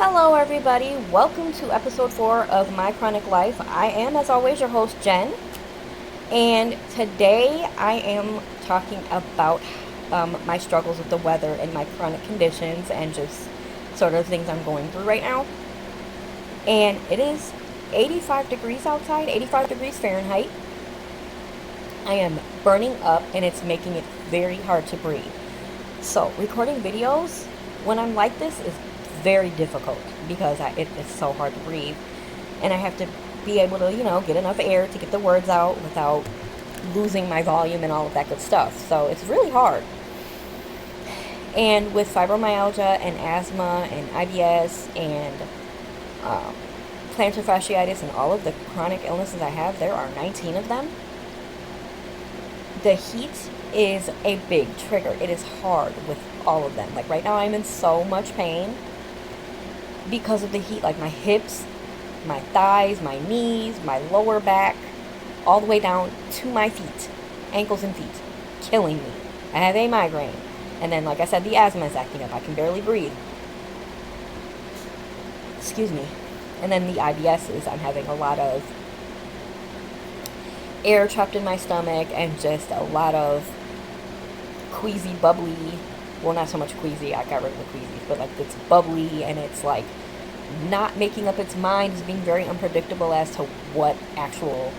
Hello, everybody. Welcome to episode 4 of My Chronic Life. I am, as always, your host, Jen. And today I am talking about my struggles with the weather and my chronic conditions and just sort of things I'm going through right now. And it is 85 degrees outside, 85 degrees Fahrenheit. I am burning up and it's making it very hard to breathe. So, recording videos when I'm like this is very difficult because it's so hard to breathe. And I have to be able to, get enough air to get the words out without losing my volume and all of that good stuff. So, it's really hard. And with fibromyalgia and asthma and IBS and plantar fasciitis and all of the chronic illnesses I have, there are 19 of them. The heat is a big trigger. It is hard with all of them. Like right now I'm in so much pain because of the heat. Like my hips, my thighs, my knees, my lower back, all the way down to my feet, ankles and feet, killing me. I have a migraine. And then, like I said, the asthma is acting up. I can barely breathe. Excuse me. And then the IBS is I'm having a lot of air trapped in my stomach and just a lot of queasy, bubbly, well, not so much queasy, I got rid of the queasy, but like it's bubbly and it's like not making up its mind, is being very unpredictable as to what actual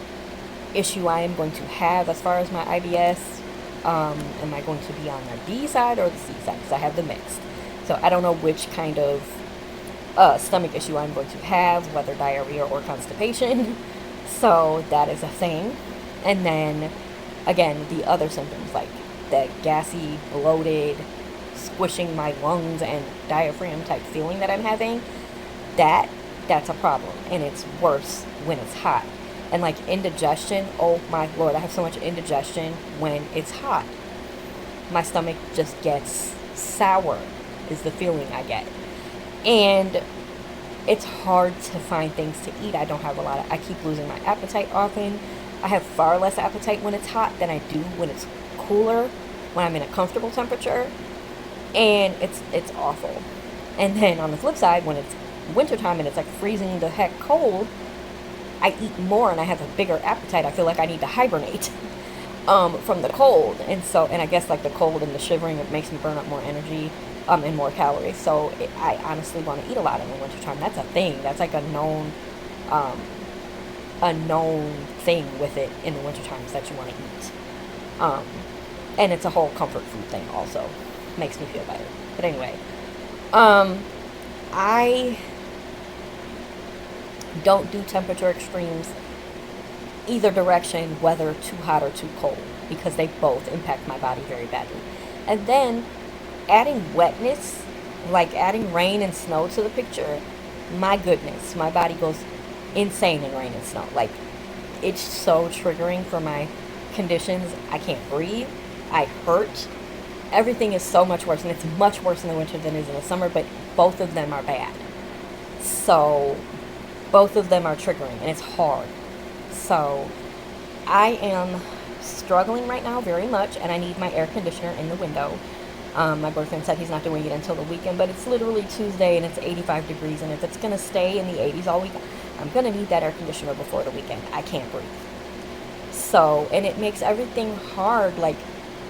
issue I am going to have as far as my IBS. Am I going to be on the D side or the C side? Because I have the mixed. So I don't know which kind of stomach issue I'm going to have, whether diarrhea or constipation. So that is a thing. And then, again, the other symptoms, like the gassy, bloated, squishing my lungs and diaphragm type feeling that I'm having, that's a problem. And it's worse when it's hot. And like indigestion, oh my lord, I have so much indigestion when it's hot. My stomach just gets sour, is the feeling I get. And it's hard to find things to eat. I don't have I keep losing my appetite often. I have far less appetite when it's hot than I do when it's cooler, when I'm in a comfortable temperature. And it's awful. And then on the flip side, when it's wintertime and it's like freezing the heck cold, I eat more and I have a bigger appetite. I feel like I need to hibernate from the cold. And I guess like the cold and the shivering, it makes me burn up more energy and more calories. So I honestly want to eat a lot in the wintertime. That's a thing. That's like a known thing with it in the wintertime is that you want to eat. And it's a whole comfort food thing also. Makes me feel better. But anyway, I don't do temperature extremes either direction, whether too hot or too cold, because they both impact my body very badly. And then adding wetness, like adding rain and snow to the picture, my goodness, my body goes insane in rain and snow. Like, it's so triggering for my conditions. I can't breathe. I hurt. Everything is so much worse, and it's much worse in the winter than it is in the summer, but both of them are bad. So both of them are triggering, and it's hard. So I am struggling right now very much, and I need my air conditioner in the window. My boyfriend said he's not doing it until the weekend, but it's literally Tuesday, and it's 85 degrees, and if it's going to stay in the 80s all week, I'm going to need that air conditioner before the weekend. I can't breathe. So, and it makes everything hard. Like,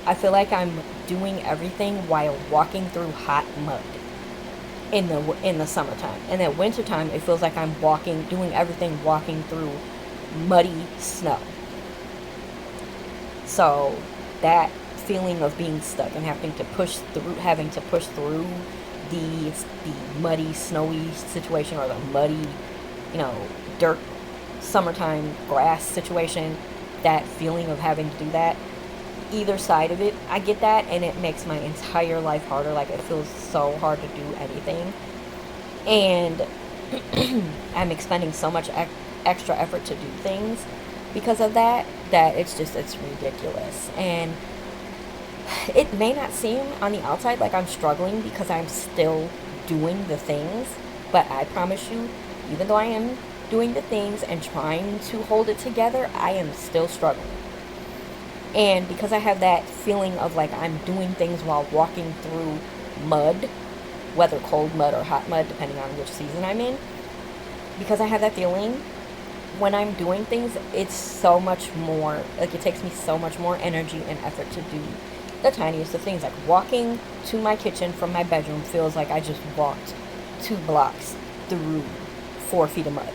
I feel like I'm doing everything while walking through hot mud in the summertime. And at wintertime, it feels like I'm doing everything walking through muddy snow. So that feeling of being stuck and having to push through the muddy, snowy situation, or the muddy, dirt summertime grass situation, that feeling of having to do that, either side of it, I get that, and it makes my entire life harder. Like, it feels so hard to do anything, and I'm expending so much extra effort to do things because of that it's ridiculous. And it may not seem on the outside like I'm struggling because I'm still doing the things, but I promise you, even though I am doing the things and trying to hold it together, I am still struggling. And because I have that feeling of like I'm doing things while walking through mud, whether cold mud or hot mud, depending on which season I'm in. Because I have that feeling when I'm doing things, it's so much more, like it takes me so much more energy and effort to do the tiniest of things. Like walking to my kitchen from my bedroom feels like I just walked 2 blocks through 4 feet of mud.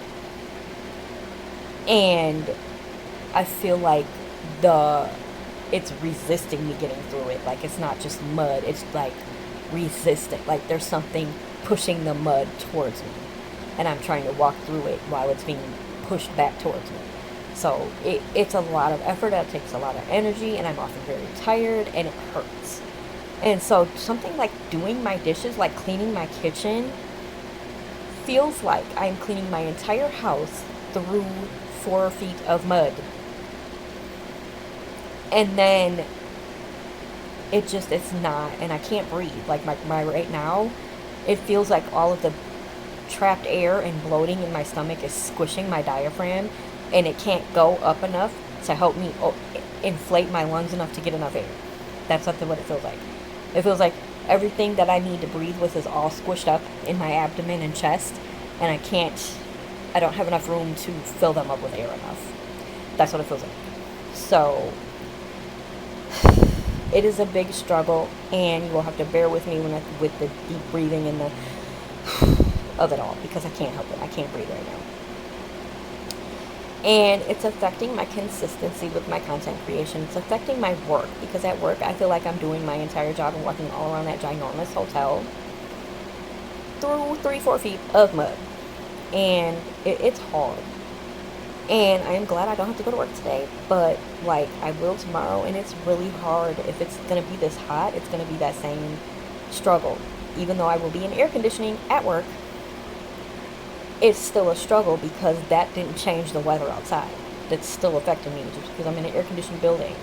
And I feel like it's resisting me getting through it. Like it's not just mud, it's like resisting. Like there's something pushing the mud towards me. And I'm trying to walk through it while it's being pushed back towards me. So it's a lot of effort, it takes a lot of energy, and I'm often very tired, and it hurts. And so something like doing my dishes, like cleaning my kitchen, feels like I'm cleaning my entire house through 4 feet of mud. And then it's not, and I can't breathe. Like my right now, it feels like all of the trapped air and bloating in my stomach is squishing my diaphragm, and it can't go up enough to help me inflate my lungs enough to get enough air. That's what it feels like. It feels like everything that I need to breathe with is all squished up in my abdomen and chest, and I don't have enough room to fill them up with air enough. That's what it feels like. So it is a big struggle, and you will have to bear with me with the deep breathing and the of it all, because I can't help it. I can't breathe right now. And it's affecting my consistency with my content creation. It's affecting my work, because at work I feel like I'm doing my entire job and walking all around that ginormous hotel through 3-4 feet of mud. And it's hard. And I am glad I don't have to go to work today, but like I will tomorrow, and it's really hard. If it's going to be this hot, it's going to be that same struggle. Even though I will be in air conditioning at work, it's still a struggle, because that didn't change the weather outside. That's still affecting me. Just because I'm in an air-conditioned building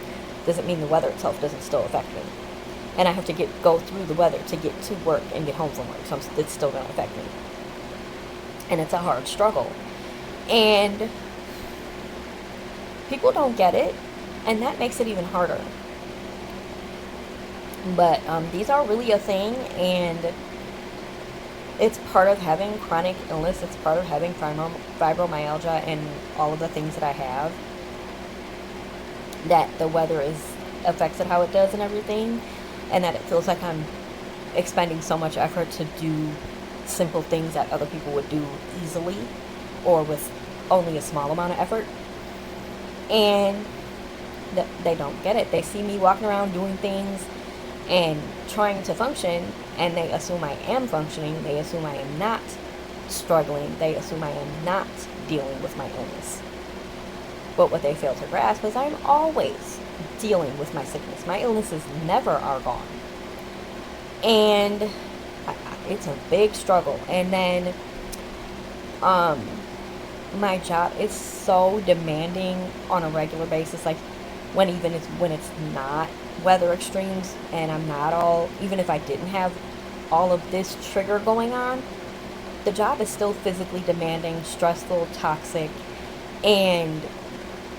doesn't mean the weather itself doesn't still affect me. And I have to go through the weather to get to work and get home from work, so it's still going to affect me. And it's a hard struggle. And people don't get it, and that makes it even harder. But these are really a thing, and it's part of having chronic illness. It's part of having fibromyalgia and all of the things that I have, that the weather affects it how it does and everything, and that it feels like I'm expending so much effort to do simple things that other people would do easily or with only a small amount of effort. And they don't get it. They see me walking around doing things and trying to function, and they assume I am functioning. They assume I am not struggling. They assume I am not dealing with my illness. But what they fail to grasp is I'm always dealing with my sickness. My illnesses never are gone. And it's a big struggle. And then my job is so demanding on a regular basis. Like when it's not weather extremes, and I'm not even if I didn't have all of this trigger going on, the job is still physically demanding, stressful, toxic, and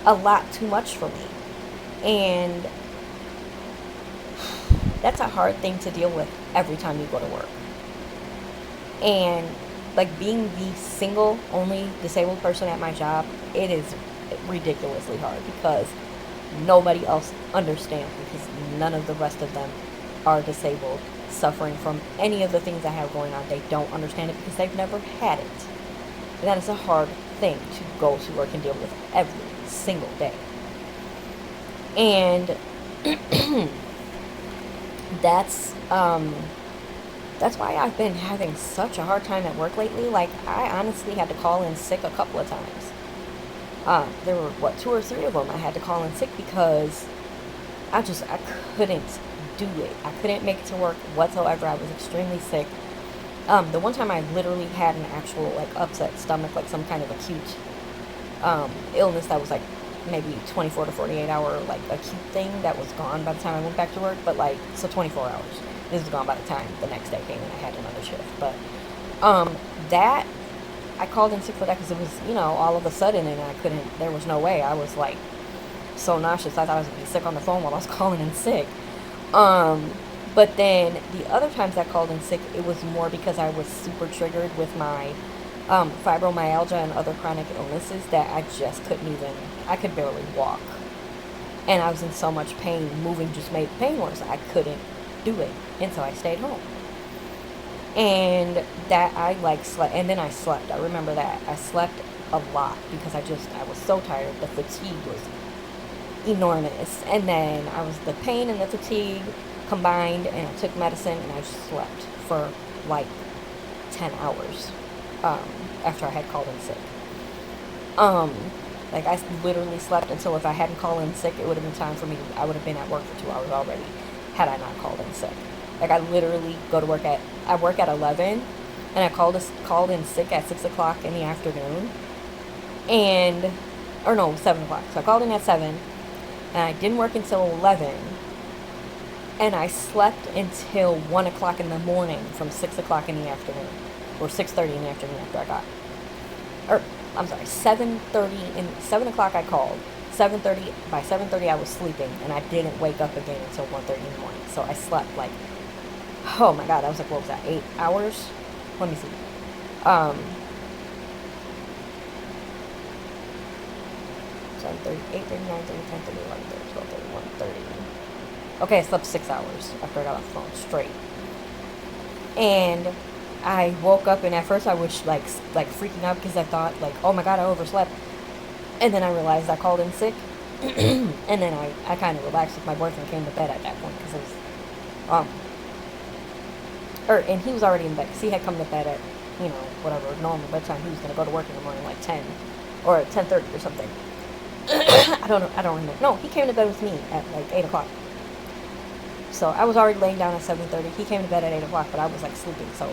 a lot too much for me. And that's a hard thing to deal with every time you go to work. And like being the single only disabled person at my job, it is ridiculously hard, because nobody else understands, because none of the rest of them are disabled, suffering from any of the things I have going on. They don't understand it because they've never had it. And that is a hard thing to go to work and deal with every single day. And that's why I've been having such a hard time at work lately. Like, I honestly had to call in sick a couple of times. There were 2 or 3 of them I had to call in sick, because I couldn't do it. I couldn't make it to work whatsoever. I was extremely sick. The one time I literally had an actual like upset stomach, like some kind of acute illness that was like maybe 24 to 48 hour like acute thing that was gone by the time I went back to work. But like, so 24 hours. This was gone by the time the next day came and I had another shift. But that I called in sick for that because it was, all of a sudden, and there was no way. I was like so nauseous. I thought I was going to be sick on the phone while I was calling in sick. But then the other times I called in sick, it was more because I was super triggered with my fibromyalgia and other chronic illnesses that I just couldn't even, I could barely walk. And I was in so much pain, moving just made the pain worse. I couldn't do it. And so I stayed home. And that I like slept, and then I slept. I remember that. I slept a lot because I was so tired. The fatigue was enormous. And then the pain and the fatigue combined, and I took medicine, and I just slept for like 10 hours after I had called in sick. Like I literally slept until if I hadn't called in sick, it would have been time for me I would have been at work for 2 hours already had I not called in sick. Like I literally I work at 11, and I called in sick at 6 o'clock in the afternoon, or no, 7 o'clock. So I called in at 7, and I didn't work until 11, and I slept until 1 o'clock in the morning from 6 o'clock in the afternoon, or 6:30 in the afternoon after I got, or I'm sorry, 7 o'clock I called. 7:30, by 7:30 I was sleeping, and I didn't wake up again until 1:30 in the morning. So I slept like, oh my God, I was like, what was that, 8 hours? Let me see. 7:30, 8:30, 9:30, 10:30, 11:30, 12:30, 1:30. Okay, I slept 6 hours after I got off the phone straight. And I woke up, and at first I was like freaking out because I thought like, oh my God, I overslept. And then I realized I called in sick. And then I kind of relaxed with my boyfriend came to bed at that point because it was, and he was already in bed because he had come to bed at, whatever, normal bedtime. He was going to go to work in the morning like 10 or 10:30 or something. I don't remember. No, he came to bed with me at like 8 o'clock. So I was already laying down at 7:30. He came to bed at 8 o'clock, but I was like sleeping. So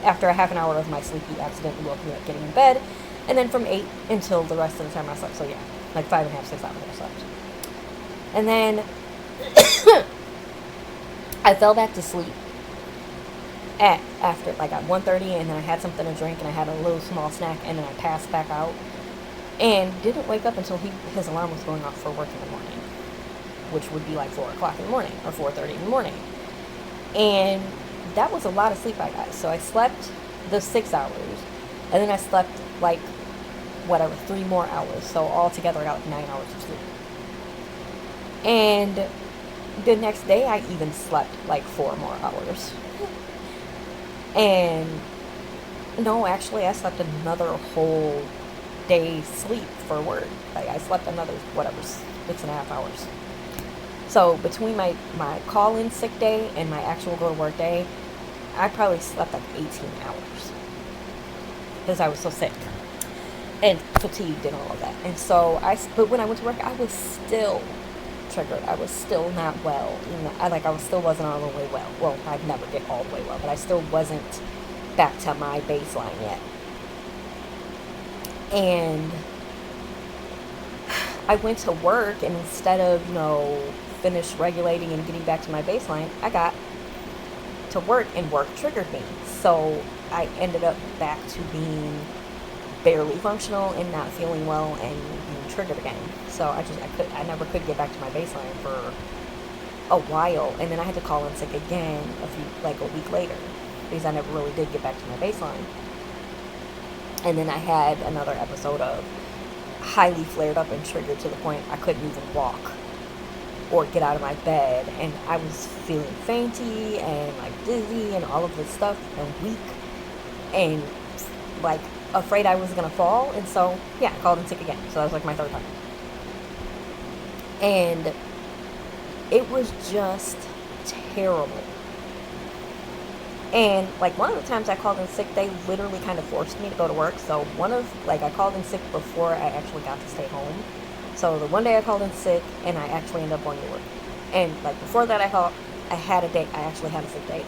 after a half an hour of my sleep, he accidentally woke me up getting in bed. And then from 8 until the rest of the time I slept. So yeah, like 5.5, 6 hours I slept. And then I fell back to sleep at 1:30, and then I had something to drink, and I had a little small snack, and then I passed back out. And didn't wake up until his alarm was going off for work in the morning, which would be like 4 o'clock in the morning or 4:30 in the morning. And that was a lot of sleep I got. So I slept the 6 hours, and then I slept like 3 more hours. So altogether I got like 9 hours of sleep. And the next day I even slept like 4 more hours. And no, actually I slept another whole day's sleep for work. Like I slept another 6.5 hours. So between my call-in sick day and my actual go-to-work day, I probably slept like 18 hours because I was so sick and fatigued and all of that. And so but when I went to work, I was still triggered. I was still not well. I still wasn't all the way well. Well, I'd never get all the way well, but I still wasn't back to my baseline yet. And I went to work, and instead of, finish regulating and getting back to my baseline, I got to work, and work triggered me. So I ended up back to being barely functional and not feeling well and being triggered again. So I never could get back to my baseline for a while, and then I had to call in sick again a week later because I never really did get back to my baseline. And then I had another episode of highly flared up and triggered to the point I couldn't even walk or get out of my bed, and I was feeling fainty and like dizzy and all of this stuff and weak and like afraid I was gonna fall. And so yeah, I called in sick again. So that was like my 3rd time, and it was just terrible. And like one of the times I called in sick, they literally kind of forced me to go to work. So I called in sick before I actually got to stay home. So the one day I called in sick, and I actually ended up going to work. And like before that, I had a day. I actually had a sick day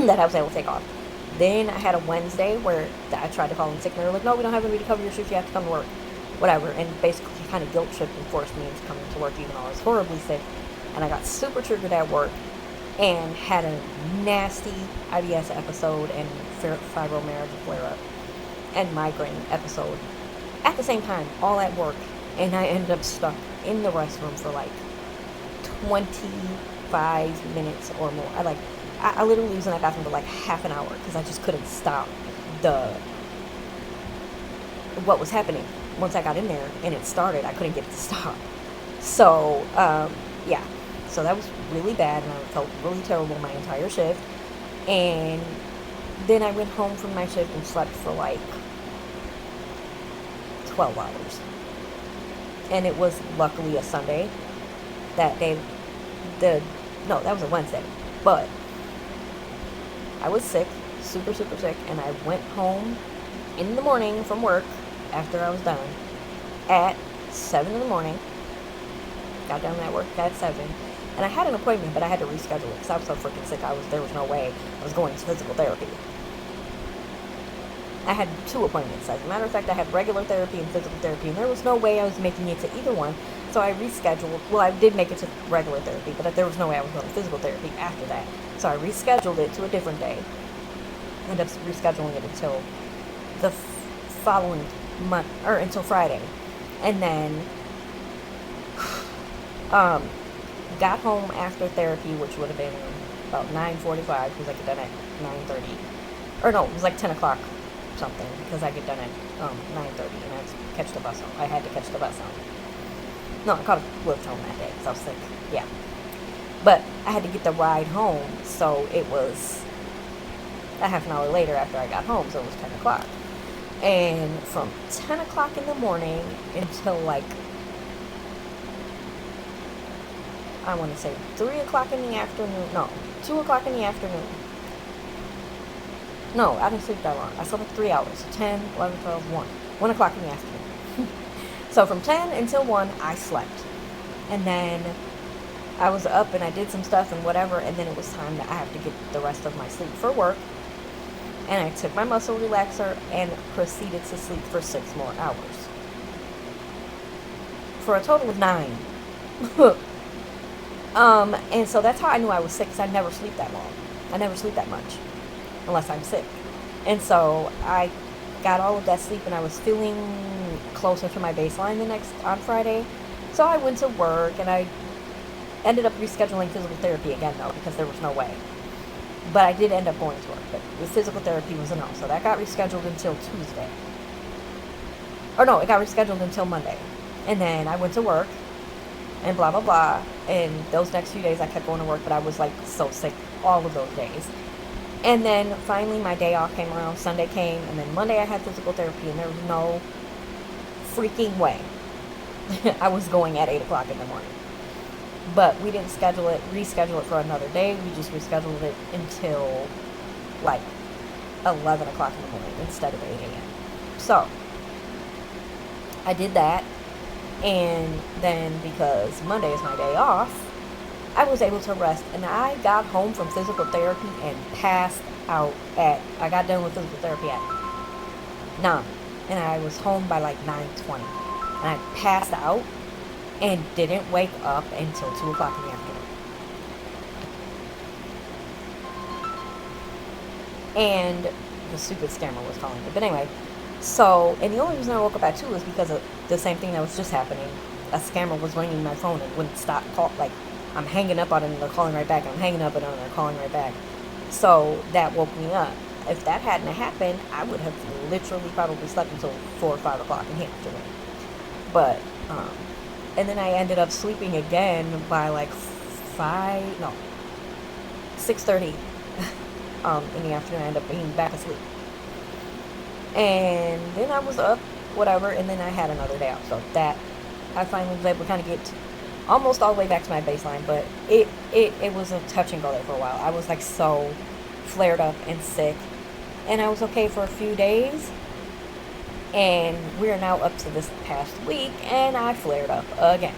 that I was able to take off. Then I had a Wednesday where I tried to call in sick, and they were like, "No, we don't have anybody to cover your shift. You have to come to work." Whatever. And basically, kind of guilt tripped and forced me into coming to work, even though I was horribly sick. And I got super triggered at work, and had a nasty IBS episode and fibromyalgia flare-up and migraine episode at the same time, all at work. And I ended up stuck in the restroom for like 20 5 minutes or more. I literally was in that bathroom for like half an hour because I just couldn't stop the what was happening. Once I got in there and it started, I couldn't get it to stop. So, yeah. So that was really bad, and I felt really terrible my entire shift. And then I went home from my shift and slept for like 12 hours. And it was luckily a Sunday. That day, no, that was a Wednesday. But I was sick, super, super sick, and I went home in the morning from work after I was done at 7 in the morning. Got done at work at 7. And I had an appointment, but I had to reschedule it because I was so freaking sick. There was no way I was going to physical therapy. I had 2 appointments. As a matter of fact, I had regular therapy and physical therapy, and there was no way I was making it to either one. So I rescheduled. Well, I did make it to regular therapy, but there was no way I was going to physical therapy after that. So I rescheduled it to a different day. Ended up rescheduling it until the following month, or until Friday. And then got home after therapy, which would have been about 9:45 because I get done at 9:30. Or no, it was like 10 o'clock something because I get done at 9:30 and I had to catch the bus home. I had to catch the bus home. No, I caught a lift home that day because I was sick. Yeah. But I had to get the ride home, so it was a half an hour later after I got home, so it was 10 o'clock. And from 10 o'clock in the morning until like, I want to say 3 o'clock in the afternoon, no, 2 o'clock in the afternoon. No, I didn't sleep that long. I slept like 3 hours, 10, 11, 12, 1. 1 o'clock in the afternoon. So from 10 until 1, I slept. And then I was up and I did some stuff and whatever, and then it was time that I have to get the rest of my sleep for work. And I took my muscle relaxer and proceeded to sleep for 6 more hours. For a total of 9. And so that's how I knew I was sick, because I never sleep that long. I never sleep that much, unless I'm sick. And so I got all of that sleep, and I was feeling closer to my baseline on Friday. So I went to work, and I ended up rescheduling physical therapy again, though, because there was no way. But I did end up going to work, but the physical therapy was a no. So that got rescheduled until Tuesday. Or no, it got rescheduled until Monday. And then I went to work, and blah, blah, blah. And those next few days I kept going to work, but I was like so sick all of those days. And then finally my day off came around, Sunday came, and then Monday I had physical therapy, and there was no freaking way I was going at 8 o'clock in the morning. But we didn't reschedule it for another day. We just rescheduled it until like 11 o'clock in the morning instead of 8 a.m. So I did that. And then because Monday is my day off, I was able to rest. And I got home from physical therapy and passed out I got done with physical therapy at 9. And I was home by like 9:20. And I passed out and didn't wake up until 2 o'clock in the afternoon. And the stupid scammer was calling me. But anyway, so, and the only reason I woke up at 2 was because of the same thing that was just happening. A scammer was ringing my phone and wouldn't stop. Like, I'm hanging up on it and they're calling right back. I'm hanging up on it and they're calling right back. So that woke me up. If that hadn't happened, I would have literally probably slept until 4 or 5 o'clock in the afternoon. But, and then I ended up sleeping again by like 6:30 in the afternoon. I ended up being back asleep. And then I was up, whatever, and then I had another day off. So that, I finally was able to kind of get almost all the way back to my baseline. But it was a touch and go there for a while. I was like so flared up and sick. And I was okay for a few days. And we're now up to this past week, and I flared up again.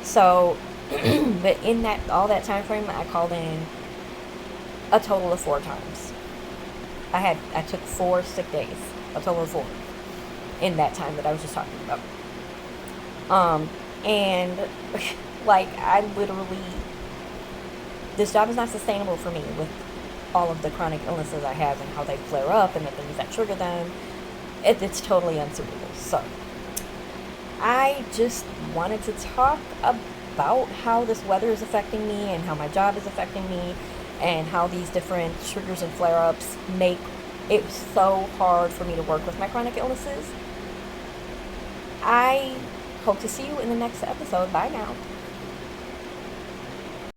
So, but in all that time frame, I called in a total of 4 times. I took 4 sick days, a total of 4, in that time that I was just talking about. And like I literally, this job is not sustainable for me with all of the chronic illnesses I have and how they flare up and the things that trigger them. It's totally unsuitable. So I just wanted to talk about how this weather is affecting me and how my job is affecting me and how these different triggers and flare-ups make it so hard for me to work with my chronic illnesses. I hope to see you in the next episode. Bye now.